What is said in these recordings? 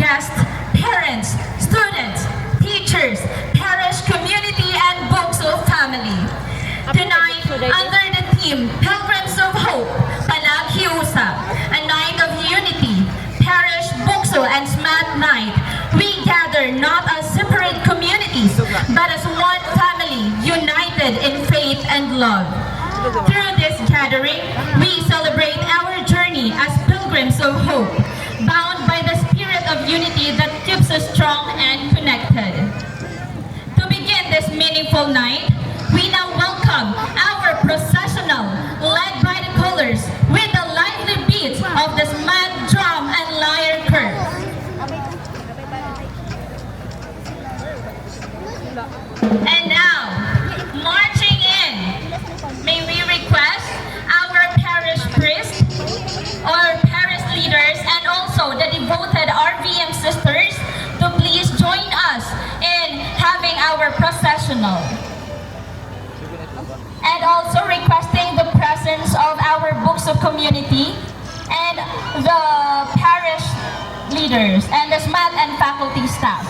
guests, parents, students, teachers, parish community, and Bukso family. Tonight, under the theme Pilgrims of Hope, Panaghiusap, a night of unity, parish, Bukso, and SMAT night, we gather not as separate communities, but as one family united in faith and love. Through this gathering, we celebrate our journey as pilgrims of hope, bound by the spirit of unity that keeps us strong and connected. To begin this meaningful night, we now welcome our processional, led by the colors, with the lively beats of the SMAT drum and lyre curve. And now, marching in, may we request our parish priest or parish leaders and also the devoted RVM sisters to please join us in having our processional. And also requesting the presence of our Bukso community and the parish leaders and the SMAT and faculty staff.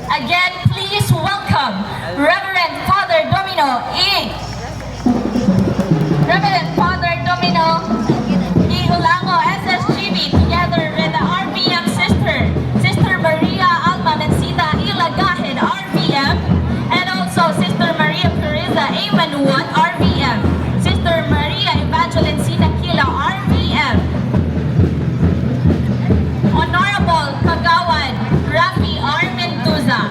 Again, please welcome Reverend Father Domino E. Reverend Father Domino E. Hulango, SSGB, together with the RVM Sister Maria Alma Mencita Ilagahid, RVM, and also Sister Maria Teresa Emanuel, RVM, Sister Maria Evangeline Sinakila, RVM, Honorable Kagawad Rafi R. Mendoza,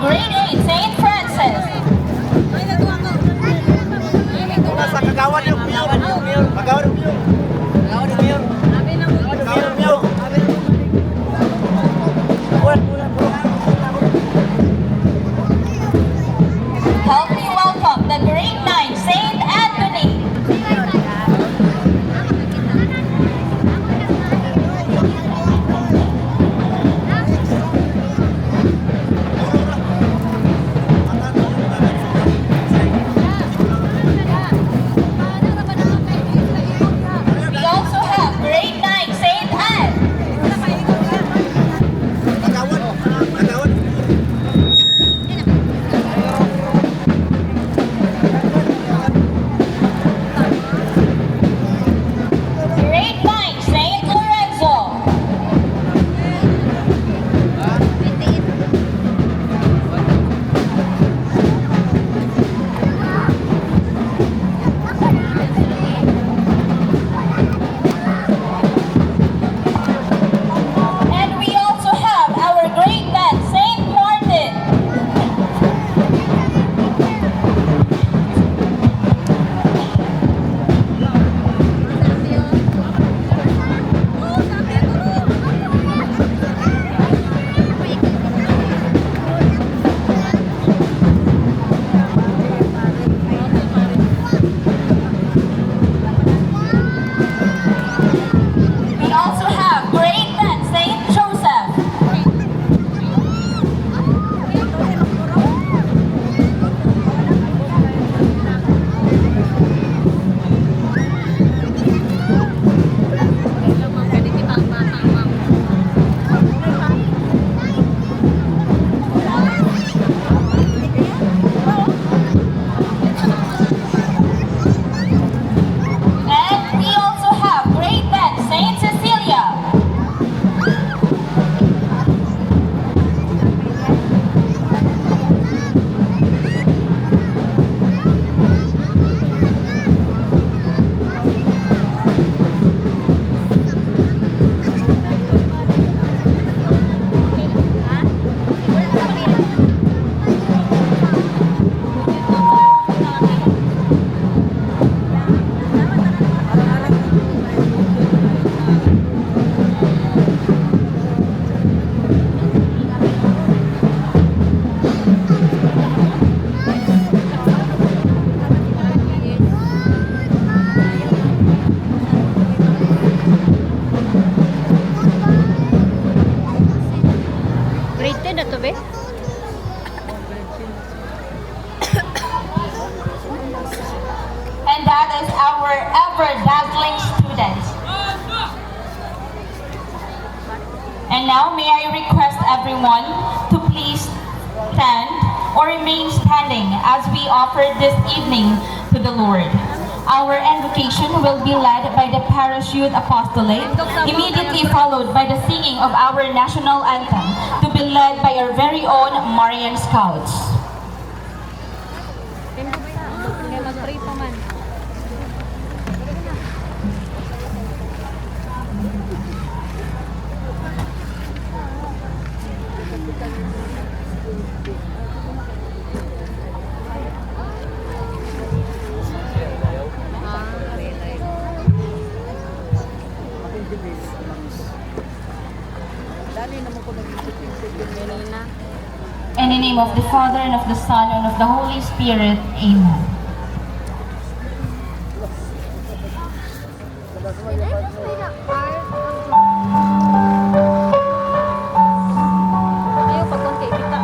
grade 8, St. Francis. Sa kagawan yung mayor. Kagawan yung mayor. Kagawan yung mayor. Kagawan yung mayor. Help me welcome the grade 9, St. Anthony. We also have grade 9, St. Anne. Kagawan. Grade 9, St. Lorenzo. And we also have our grade 10, St. Martin. We also have grade 10, St. Joseph. And we also have grade 10, St. Cecilia. Grade 10 na to, be? And that is our ever-dazzling students. And now may I request everyone to please stand or remain standing as we offer this evening to the Lord. Our invocation will be led by the Parish Youth Apostolate, immediately followed by the singing of our national anthem, to be led by our very own Marian Scouts. Mag-pray pa man. In the name of the Father, and of the Son, and of the Holy Spirit. Amen. Ayaw, pag konti, kita.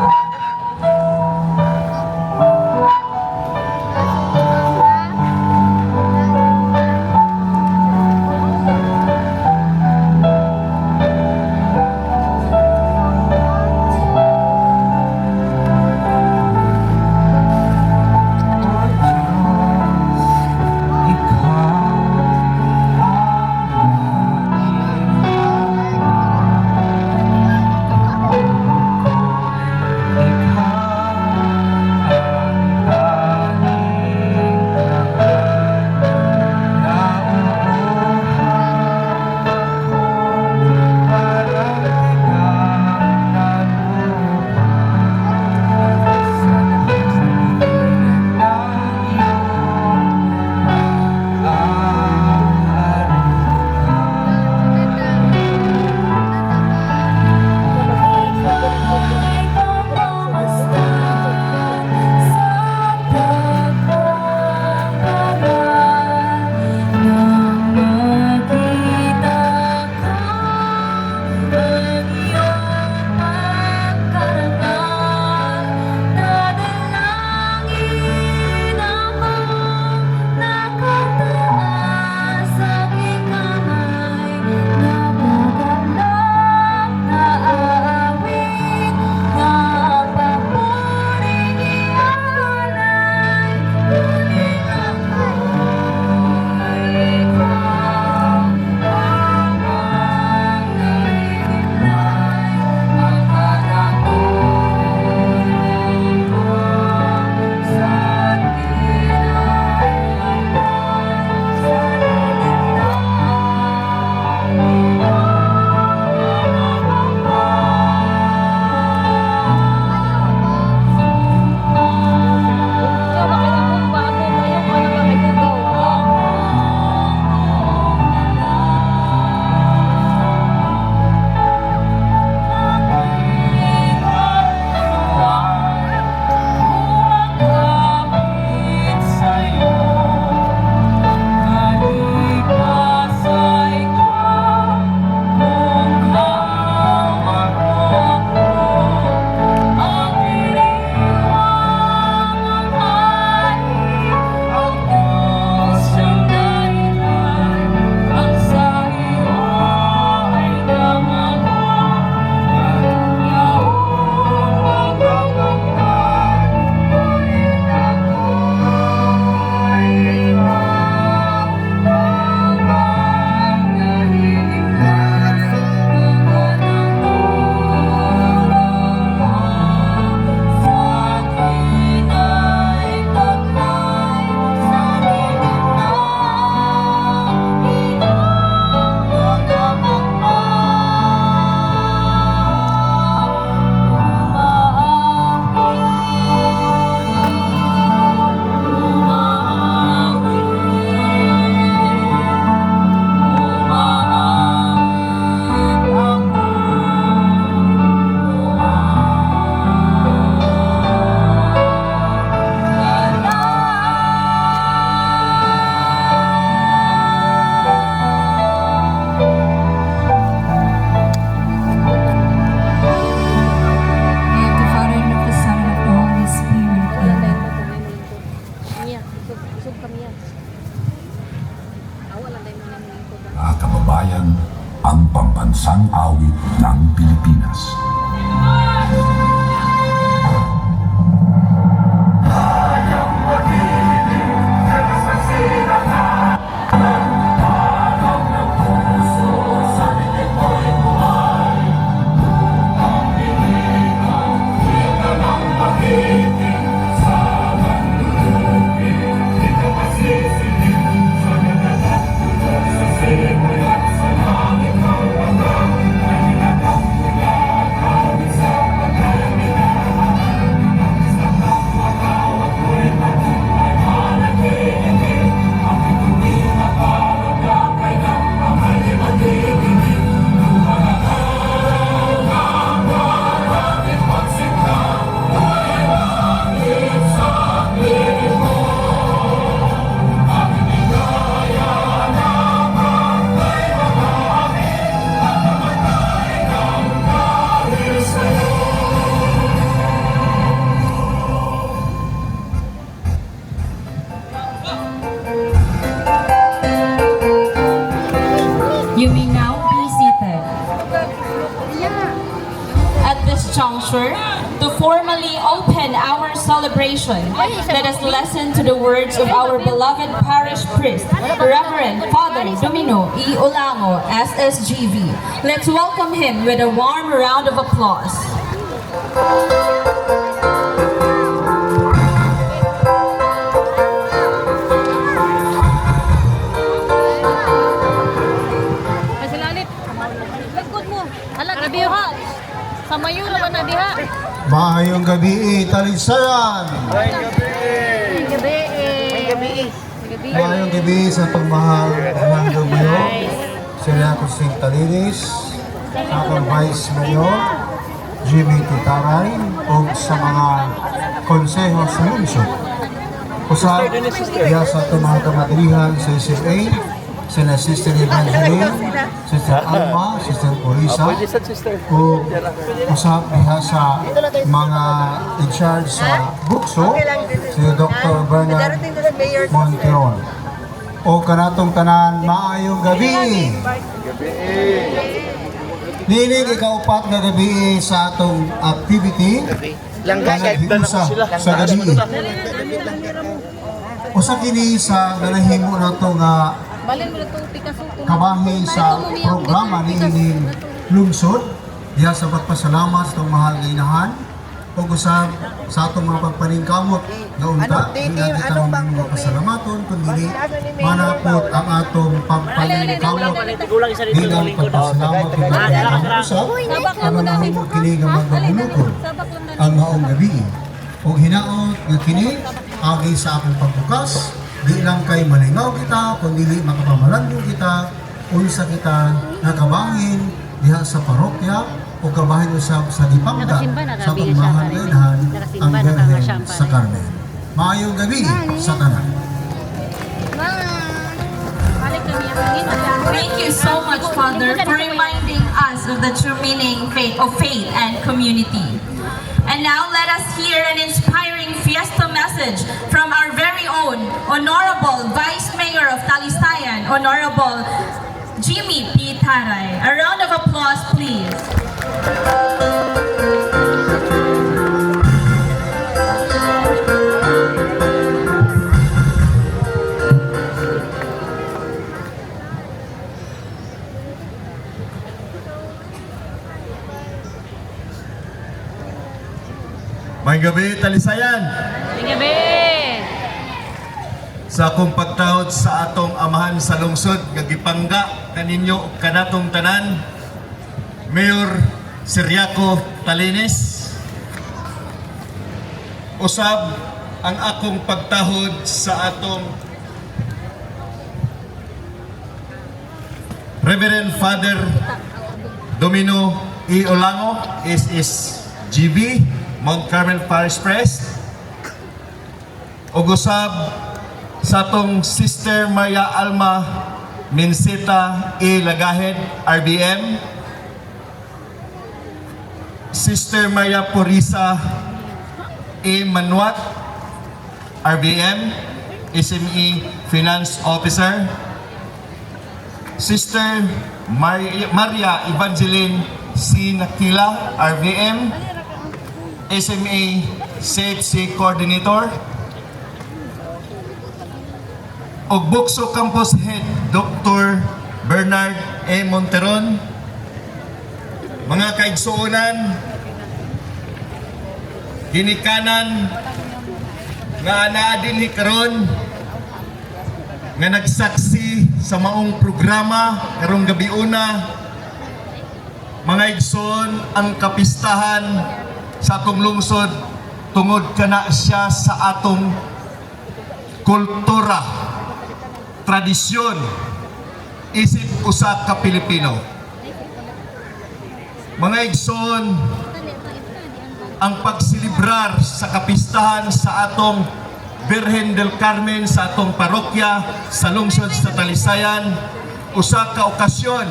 this juncture to formally open our celebration, let us listen to the words of our beloved parish priest, Reverend Father Domino E. Olango, SSGV. Let's welcome him with a warm round of applause. Masilalit. Lagkod mo. Hala, nabiha. Sa mayo na ba nabiha? Maayong gabi, Talisayan! Gabi Gabi. Maayong gabi sa itong mahal ng Dumyo, sila ko si Talinis, sa akong Vice Mayor, Jimmy Titaray, o sa mga konseho sa lungsod. Usap, diya sa itong mga kamadrihan sa SMA, sila Sister Evangeline, Sister Alma, Sister Orisa, o usap diha sa mga in-charge sa Bukso, si Dr. Bernard Monteron. O kanatong tanan, maayong gabi! Nilig ikaupat na gabi sa atong activity, kanag-iusa sa gabi. Usa kini sa nanahimo na ito nga Balin mo na itong Picasso. kabahin sa programa ni ining lungsod diya sa pagpasalamat sa itong mahal nga inahan o usab sa atong mga pagpaningkamot nga unta hindi kita mga pasalamaton kundi manapot ang atong pagpaningkamot bilang pagpasalamat ng usab ang mga kini nga magmulukod ang maong gabi o hinaot nga kini agi sa akong pagbukas di lang kay malingaw kita, kundi makapamalandong kita, unsa kita nakabangin diha sa parokya o kabahin usab sa Dipanga sa pagmahal ngayon ang Birhen sa Carmen. Maayong gabi sa tanan. Balik kami ang hangin. Thank you so much, Father, for reminding us of the true meaning of faith and community. And now let us hear an inspiring fiesta message from our very own Honorable Vice Mayor of Talisayan, Honorable Jimmy P. Taray. A round of applause, please. Mayong gabi, Talisayan. Gabi. Sa akong pagtahod sa atong amahan sa lungsod, gagipangga kaninyo kanatong tanan, Mayor Siriaco Talines. Usab ang akong pagtahod sa atong Reverend Father Domino E. Olango, SSGV, Mount Carmel Parish Priest. Ug usab sa atong Sister Maria Alma Minsita E. Lagahed, RBM. Sister Maria Porisa E. Manuat, RBM, SME Finance Officer. Sister Maria Evangeline C. Nakila, RVM, SMA Safety Coordinator. Og Bukso Campus Head, Dr. Bernard E. Monteron. Mga kaigsuonan, ginikanan, nga anaa dinhi karon nga nagsaksi sa maong programa karong gabiuna, mga igsoon ang kapistahan sa atong lungsod tungod kana siya sa atong kultura, tradisyon, isip usa ka Pilipino. Mga igsoon, ang pagsilibrar sa kapistahan sa atong Birhen del Carmen sa atong parokya sa lungsod sa Talisayan, usa ka okasyon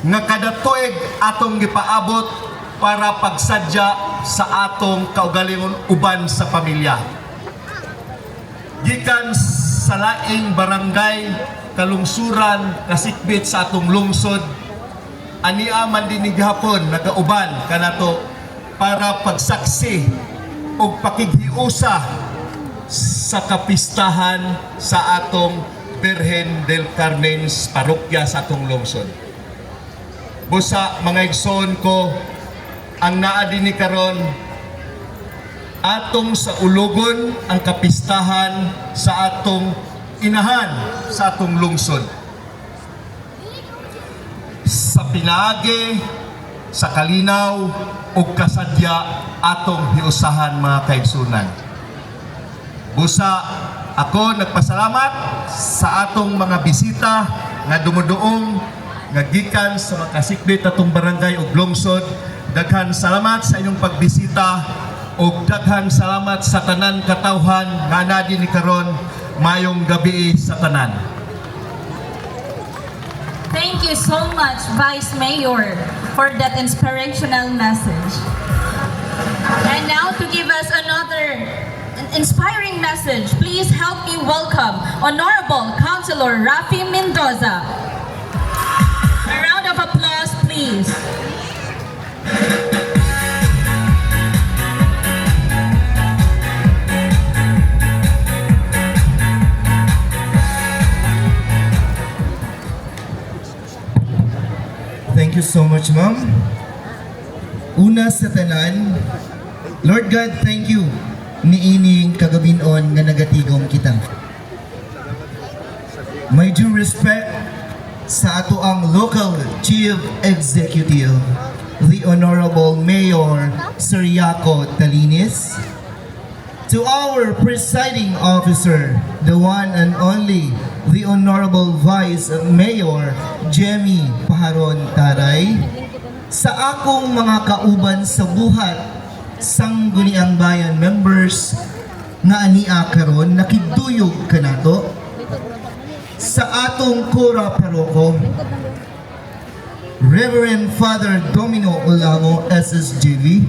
nga kada tuig atong gipaabot para pagsadya sa atong kaugalingon uban sa pamilya. Gikan sa laing barangay, kalungsuran, kasikbit sa atong lungsod, ania man dinig hapon nagauban kanato para pagsaksi o pakighiusa sa kapistahan sa atong Birhen del Carmen parokya sa atong lungsod. Busa mga igsoon ko, ang naa dinhi karon atong sa ulugon ang kapistahan sa atong inahan sa atong lungsod. Sa pinaagi, sa kalinaw o kasadya atong hiusahan mga kaigsunan. Busa ako nagpasalamat sa atong mga bisita nga dumuduong nga gikan sa makasikbit atong barangay ug lungsod. Daghan salamat sa inyong pagbisita ug daghan salamat sa tanan katawhan nga anadi ni karon. Mayong gabi sa tanan. Thank you so much, Vice Mayor, for that inspirational message. And now to give us another inspiring message, please help me welcome Honorable Councilor Rafi Mendoza. A round of applause, please. Thank you so much, ma'am. Una sa tanan, Lord God, thank you niining kagabinon nga nagatigom kita. May due respect sa ato ang local Chief Executive, the Honorable Mayor Siriaco Talinis, to our presiding officer, the one and only, the Honorable Vice Mayor Jemmy Paharon Taray, sa akong mga kauban sa buhat Sangguniang Bayan members nga ania karon nakiduyog kanato sa atong Kura Paroko, Reverend Father Domino Olamo SSGV.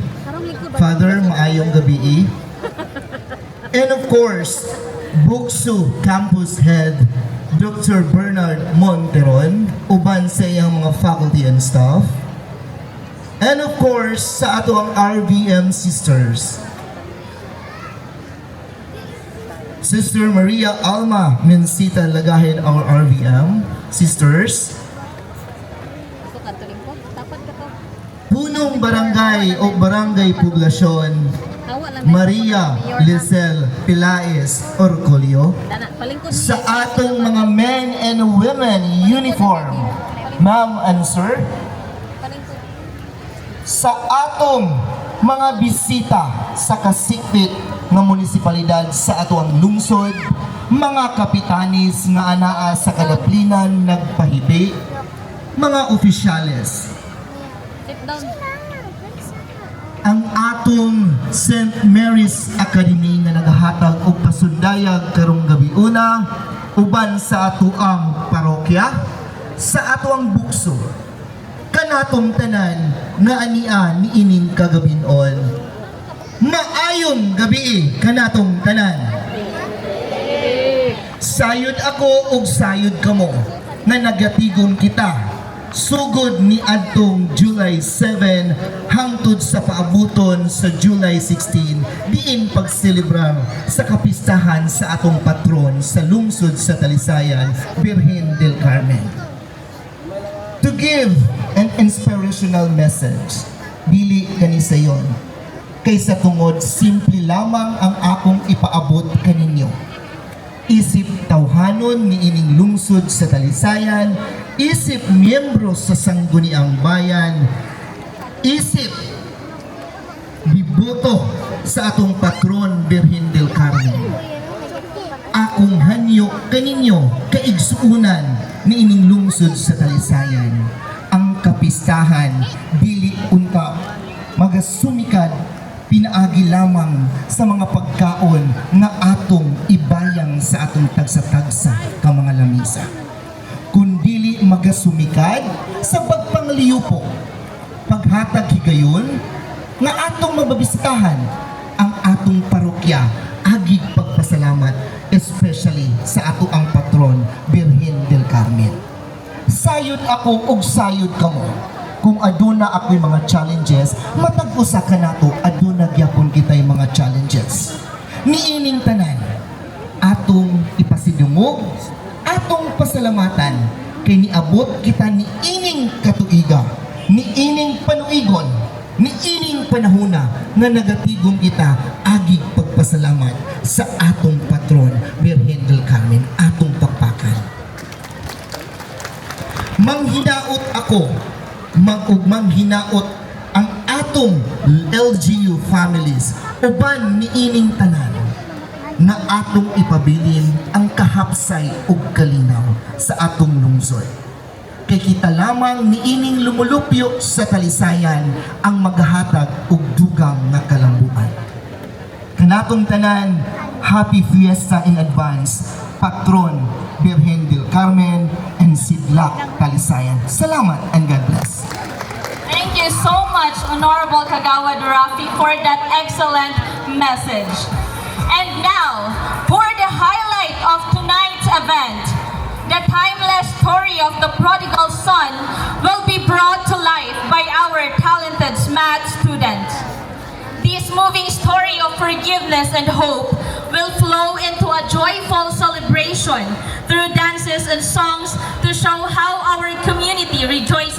Father, maayong gabi. And of course, Buksu Campus Head Dr. Bernard Monteron, uban sa iyang mga faculty and staff. And of course, sa ato ang RVM sisters. Sister Maria Alma Mencita Lagahin, our RVM sisters. Punong barangay o barangay poblasyon, Maria Lisel Pilaes Orcolio. Sa atong mga men and women uniform, ma'am and sir. Sa atong mga bisita sa kasikpit nga munisipalidad sa ato ang lungsod, mga kapitanis nga anaa sa kadaplinan nagpahibi, mga opisyales. Ang atong St. Mary's Academy nga nagahatag og pasundayag karong gabi una, uban sa ato ang parokya, sa ato ang bukso, kanatong tanan nga ania niining kagabinon. Maayong gabi kanatong tanan. Sayod ako ug sayod kamo nga nagatigom kita sugod ni adtong July 7 hangtod sa paabuton sa July 16 diin pagselebrar sa kapistahan sa atong patron sa lungsod sa Talisayan, Birhen del Carmen. To give an inspirational message, dili kani sayon, kaysa tungod simple lamang ang akong ipaabot kaninyo. Isip tawhanon ni ining lungsod sa Talisayan, isip miyembro sa Sangguniang Bayan, isip biboto sa atong patron Birhen del Carmen. Akong hanyo kaninyo kaigsuunan ni ining lungsod sa Talisayan. Ang kapistahan dili unta magasumikad pinaagi lamang sa mga pagkaon nga atong ibayang sa atong tagsa-tagsa ka mga lamisa, kundili magasumikad sa pagpangliyupo, paghatag higayon nga atong mababisitahan ang atong parokya, agig pagpasalamat, especially sa ato ang patron Birhen del Carmen. Sayod ako ug sayod kamo kung aduna ako'y mga challenges, matag usa ka nato aduna gyapon kitay mga challenges. Niining tanan, atong ipasidungog, atong pasalamatan kay niabot kita niining katuiga, niining panuigon, niining panahuna nga nagatigom kita agig pagpasalamat sa atong patron Birhen del Carmen, atong pagpakan. Manghinaot ako, manghinaot ang atong LGU families uban niining tanan na atong ipabilin ang kahapsay ug kalinaw sa atong lungsod. Kay kita lamang niining lumulupyo sa talisayan ang maghahatag og dugang nga kalambuan. Kanatong tanan, happy fiesta in advance, Patron Birhen del Carmen and Sidlak Talisayan. Salamat and God bless. Thank you so much, Honorable Kagawad Rafi, for that excellent message. And now, for the highlight of tonight's event, the timeless story of the prodigal son will be brought to life by our talented SMAT students. This moving story of forgiveness and hope will flow into a joyful celebration through dances and songs to show how our community rejoices